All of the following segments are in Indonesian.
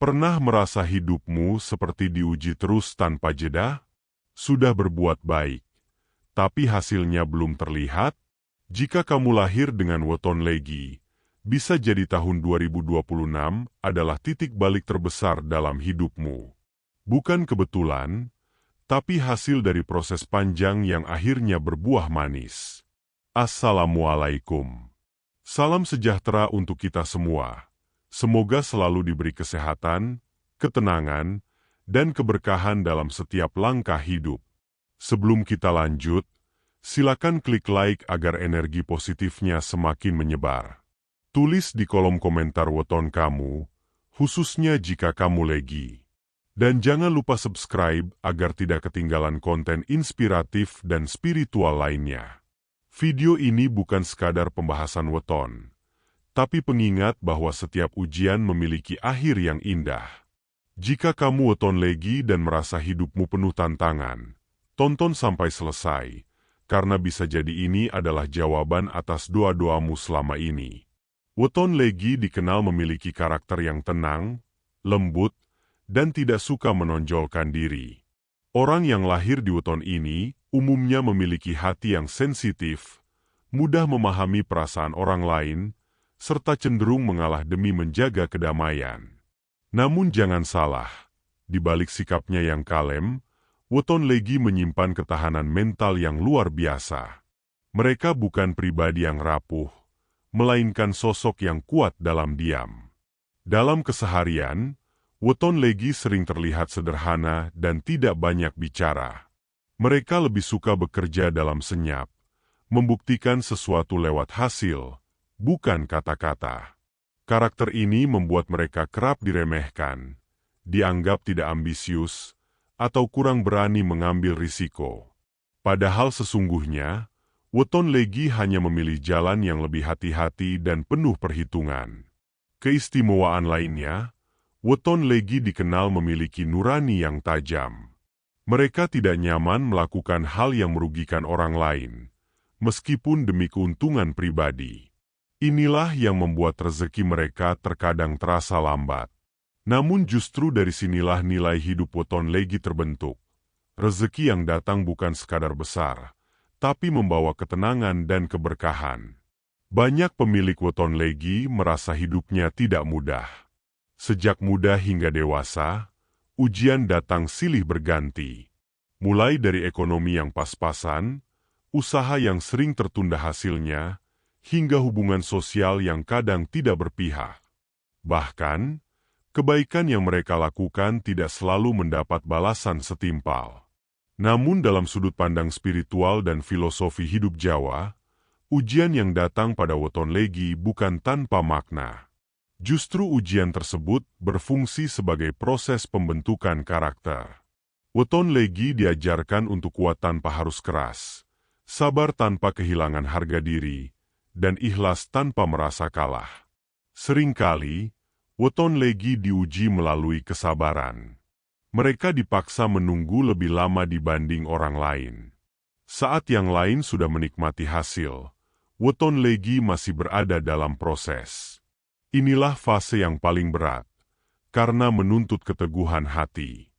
Pernah merasa hidupmu seperti diuji terus tanpa jeda? Sudah berbuat baik, tapi hasilnya belum terlihat? Jika kamu lahir dengan weton legi, bisa jadi tahun 2026 adalah titik balik terbesar dalam hidupmu. Bukan kebetulan, tapi hasil dari proses panjang yang akhirnya berbuah manis. Assalamualaikum. Salam sejahtera untuk kita semua. Semoga selalu diberi kesehatan, ketenangan, dan keberkahan dalam setiap langkah hidup. Sebelum kita lanjut, silakan klik like agar energi positifnya semakin menyebar. Tulis di kolom komentar weton kamu, khususnya jika kamu legi. Dan jangan lupa subscribe agar tidak ketinggalan konten inspiratif dan spiritual lainnya. Video ini bukan sekadar pembahasan weton, tapi pengingat bahwa setiap ujian memiliki akhir yang indah. Jika kamu weton legi dan merasa hidupmu penuh tantangan, tonton sampai selesai, karena bisa jadi ini adalah jawaban atas doa-doamu selama ini. Weton legi dikenal memiliki karakter yang tenang, lembut, dan tidak suka menonjolkan diri. Orang yang lahir di weton ini umumnya memiliki hati yang sensitif, mudah memahami perasaan orang lain, serta cenderung mengalah demi menjaga kedamaian. Namun jangan salah, di balik sikapnya yang kalem, weton legi menyimpan ketahanan mental yang luar biasa. Mereka bukan pribadi yang rapuh, melainkan sosok yang kuat dalam diam. Dalam keseharian, weton legi sering terlihat sederhana dan tidak banyak bicara. Mereka lebih suka bekerja dalam senyap, membuktikan sesuatu lewat hasil, bukan kata-kata. Karakter ini membuat mereka kerap diremehkan, dianggap tidak ambisius, atau kurang berani mengambil risiko. Padahal sesungguhnya, weton legi hanya memilih jalan yang lebih hati-hati dan penuh perhitungan. Keistimewaan lainnya, weton legi dikenal memiliki nurani yang tajam. Mereka tidak nyaman melakukan hal yang merugikan orang lain, meskipun demi keuntungan pribadi. Inilah yang membuat rezeki mereka terkadang terasa lambat. Namun justru dari sinilah nilai hidup weton legi terbentuk. Rezeki yang datang bukan sekadar besar, tapi membawa ketenangan dan keberkahan. Banyak pemilik weton legi merasa hidupnya tidak mudah. Sejak muda hingga dewasa, ujian datang silih berganti. Mulai dari ekonomi yang pas-pasan, usaha yang sering tertunda hasilnya, hingga hubungan sosial yang kadang tidak berpihak. Bahkan, kebaikan yang mereka lakukan tidak selalu mendapat balasan setimpal. Namun dalam sudut pandang spiritual dan filosofi hidup Jawa, ujian yang datang pada weton legi bukan tanpa makna. Justru ujian tersebut berfungsi sebagai proses pembentukan karakter. Weton legi diajarkan untuk kuat tanpa harus keras, sabar tanpa kehilangan harga diri, dan ikhlas tanpa merasa kalah. Seringkali, weton legi diuji melalui kesabaran. Mereka dipaksa menunggu lebih lama dibanding orang lain. Saat yang lain sudah menikmati hasil, weton legi masih berada dalam proses. Inilah fase yang paling berat, karena menuntut keteguhan hati.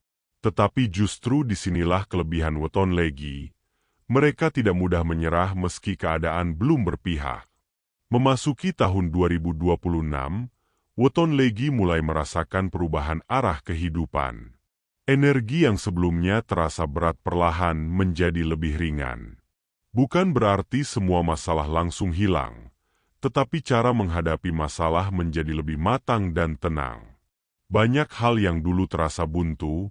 Tetapi justru disinilah kelebihan weton legi. Mereka tidak mudah menyerah meski keadaan belum berpihak. Memasuki tahun 2026, weton legi mulai merasakan perubahan arah kehidupan. Energi yang sebelumnya terasa berat perlahan menjadi lebih ringan. Bukan berarti semua masalah langsung hilang, tetapi cara menghadapi masalah menjadi lebih matang dan tenang. Banyak hal yang dulu terasa buntu,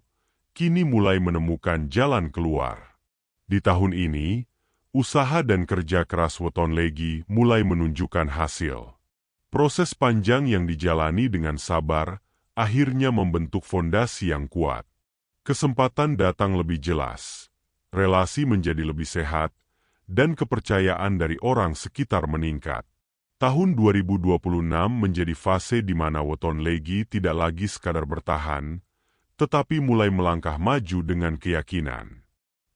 kini mulai menemukan jalan keluar. Di tahun ini, usaha dan kerja keras weton legi mulai menunjukkan hasil. Proses panjang yang dijalani dengan sabar, akhirnya membentuk fondasi yang kuat. Kesempatan datang lebih jelas, relasi menjadi lebih sehat, dan kepercayaan dari orang sekitar meningkat. Tahun 2026 menjadi fase di mana weton legi tidak lagi sekadar bertahan, tetapi mulai melangkah maju dengan keyakinan.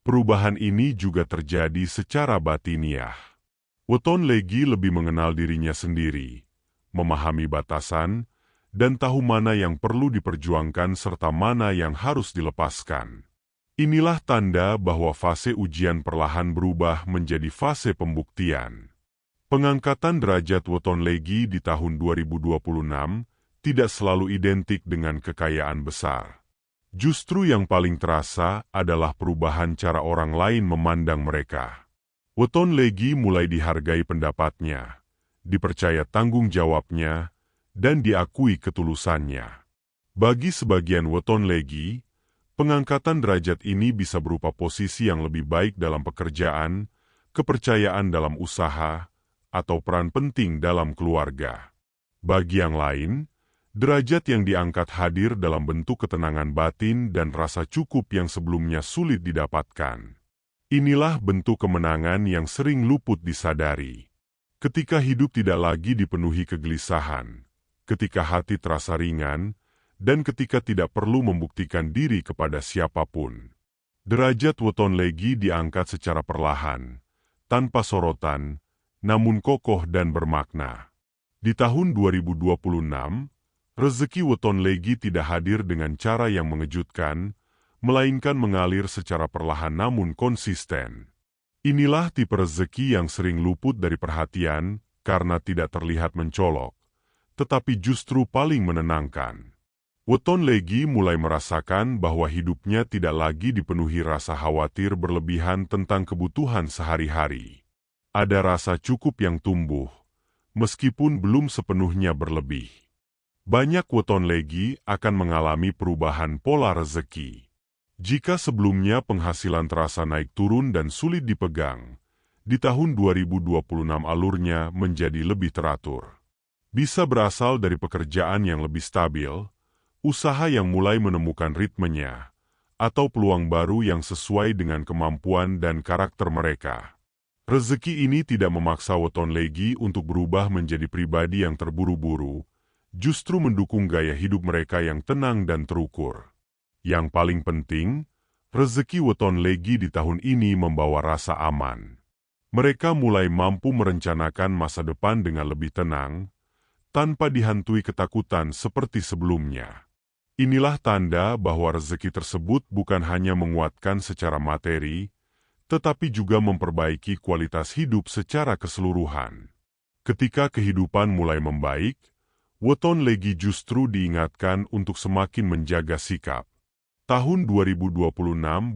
Perubahan ini juga terjadi secara batiniah. Weton legi lebih mengenal dirinya sendiri, memahami batasan, dan tahu mana yang perlu diperjuangkan serta mana yang harus dilepaskan. Inilah tanda bahwa fase ujian perlahan berubah menjadi fase pembuktian. Pengangkatan derajat weton legi di tahun 2026 tidak selalu identik dengan kekayaan besar. Justru yang paling terasa adalah perubahan cara orang lain memandang mereka. Weton legi mulai dihargai pendapatnya, dipercaya tanggung jawabnya, dan diakui ketulusannya. Bagi sebagian weton legi, pengangkatan derajat ini bisa berupa posisi yang lebih baik dalam pekerjaan, kepercayaan dalam usaha, atau peran penting dalam keluarga. Bagi yang lain, derajat yang diangkat hadir dalam bentuk ketenangan batin dan rasa cukup yang sebelumnya sulit didapatkan. Inilah bentuk kemenangan yang sering luput disadari. Ketika hidup tidak lagi dipenuhi kegelisahan, ketika hati terasa ringan, dan ketika tidak perlu membuktikan diri kepada siapapun. Derajat weton legi diangkat secara perlahan, tanpa sorotan, namun kokoh dan bermakna. Di tahun 2026, rezeki weton legi tidak hadir dengan cara yang mengejutkan, melainkan mengalir secara perlahan namun konsisten. Inilah tipe rezeki yang sering luput dari perhatian karena tidak terlihat mencolok, tetapi justru paling menenangkan. Weton legi mulai merasakan bahwa hidupnya tidak lagi dipenuhi rasa khawatir berlebihan tentang kebutuhan sehari-hari. Ada rasa cukup yang tumbuh, meskipun belum sepenuhnya berlebih. Banyak weton legi akan mengalami perubahan pola rezeki. Jika sebelumnya penghasilan terasa naik turun dan sulit dipegang, di tahun 2026 alurnya menjadi lebih teratur. Bisa berasal dari pekerjaan yang lebih stabil, usaha yang mulai menemukan ritmenya, atau peluang baru yang sesuai dengan kemampuan dan karakter mereka. Rezeki ini tidak memaksa weton legi untuk berubah menjadi pribadi yang terburu-buru, justru mendukung gaya hidup mereka yang tenang dan terukur. Yang paling penting, rezeki weton legi di tahun ini membawa rasa aman. Mereka mulai mampu merencanakan masa depan dengan lebih tenang, tanpa dihantui ketakutan seperti sebelumnya. Inilah tanda bahwa rezeki tersebut bukan hanya menguatkan secara materi, tetapi juga memperbaiki kualitas hidup secara keseluruhan. Ketika kehidupan mulai membaik, weton legi justru diingatkan untuk semakin menjaga sikap. Tahun 2026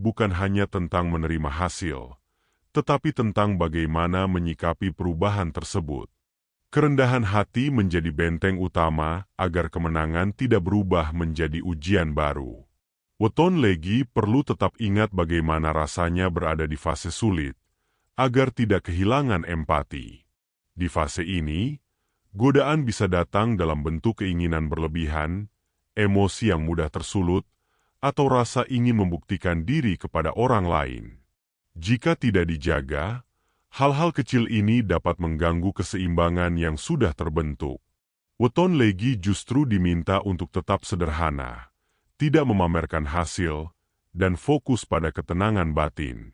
bukan hanya tentang menerima hasil, tetapi tentang bagaimana menyikapi perubahan tersebut. Kerendahan hati menjadi benteng utama agar kemenangan tidak berubah menjadi ujian baru. Weton legi perlu tetap ingat bagaimana rasanya berada di fase sulit, agar tidak kehilangan empati. Di fase ini, godaan bisa datang dalam bentuk keinginan berlebihan, emosi yang mudah tersulut, atau rasa ingin membuktikan diri kepada orang lain. Jika tidak dijaga, hal-hal kecil ini dapat mengganggu keseimbangan yang sudah terbentuk. Weton legi justru diminta untuk tetap sederhana, tidak memamerkan hasil, dan fokus pada ketenangan batin.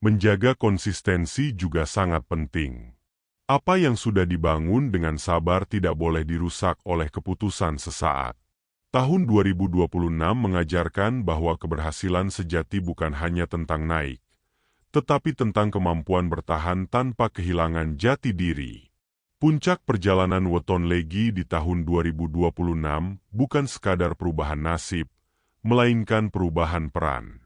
Menjaga konsistensi juga sangat penting. Apa yang sudah dibangun dengan sabar tidak boleh dirusak oleh keputusan sesaat. Tahun 2026 mengajarkan bahwa keberhasilan sejati bukan hanya tentang naik, tetapi tentang kemampuan bertahan tanpa kehilangan jati diri. Puncak perjalanan weton legi di tahun 2026 bukan sekadar perubahan nasib, melainkan perubahan peran.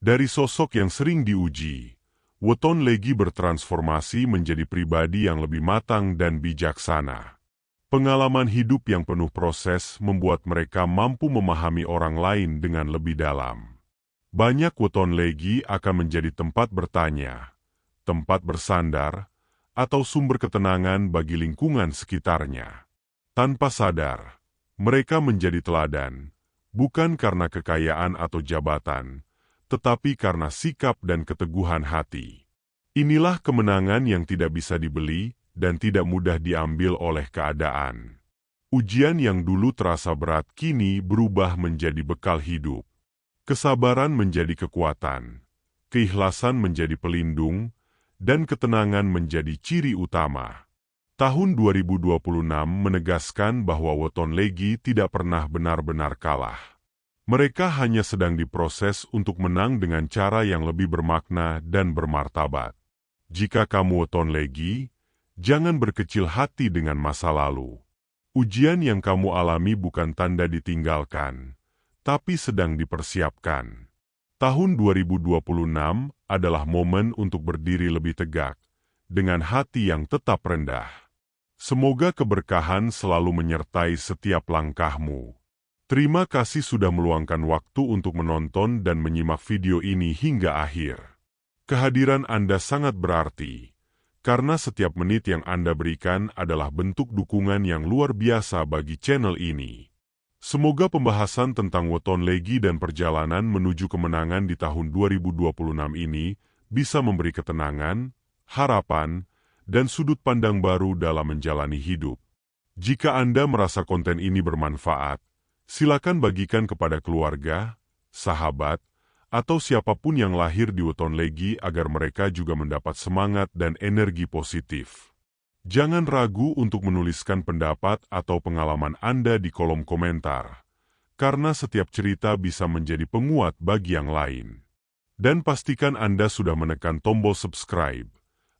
Dari sosok yang sering diuji, weton legi bertransformasi menjadi pribadi yang lebih matang dan bijaksana. Pengalaman hidup yang penuh proses membuat mereka mampu memahami orang lain dengan lebih dalam. Banyak weton legi akan menjadi tempat bertanya, tempat bersandar, atau sumber ketenangan bagi lingkungan sekitarnya. Tanpa sadar, mereka menjadi teladan, bukan karena kekayaan atau jabatan, tetapi karena sikap dan keteguhan hati. Inilah kemenangan yang tidak bisa dibeli dan tidak mudah diambil oleh keadaan. Ujian yang dulu terasa berat kini berubah menjadi bekal hidup. Kesabaran menjadi kekuatan, keikhlasan menjadi pelindung, dan ketenangan menjadi ciri utama. Tahun 2026 menegaskan bahwa Weton Legi tidak pernah benar-benar kalah. Mereka hanya sedang diproses untuk menang dengan cara yang lebih bermakna dan bermartabat. Jika kamu Weton Legi, jangan berkecil hati dengan masa lalu. Ujian yang kamu alami bukan tanda ditinggalkan, tapi sedang dipersiapkan. Tahun 2026 adalah momen untuk berdiri lebih tegak, dengan hati yang tetap rendah. Semoga keberkahan selalu menyertai setiap langkahmu. Terima kasih sudah meluangkan waktu untuk menonton dan menyimak video ini hingga akhir. Kehadiran Anda sangat berarti, karena setiap menit yang Anda berikan adalah bentuk dukungan yang luar biasa bagi channel ini. Semoga pembahasan tentang Weton Legi dan perjalanan menuju kemenangan di tahun 2026 ini bisa memberi ketenangan, harapan, dan sudut pandang baru dalam menjalani hidup. Jika Anda merasa konten ini bermanfaat, silakan bagikan kepada keluarga, sahabat, atau siapapun yang lahir di Weton Legi agar mereka juga mendapat semangat dan energi positif. Jangan ragu untuk menuliskan pendapat atau pengalaman Anda di kolom komentar, karena setiap cerita bisa menjadi penguat bagi yang lain. Dan pastikan Anda sudah menekan tombol subscribe,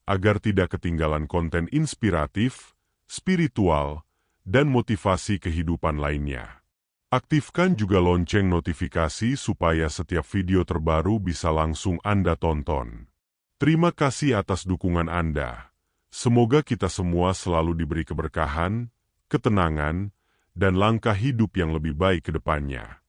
agar tidak ketinggalan konten inspiratif, spiritual, dan motivasi kehidupan lainnya. Aktifkan juga lonceng notifikasi supaya setiap video terbaru bisa langsung Anda tonton. Terima kasih atas dukungan Anda. Semoga kita semua selalu diberi keberkahan, ketenangan, dan langkah hidup yang lebih baik ke depannya.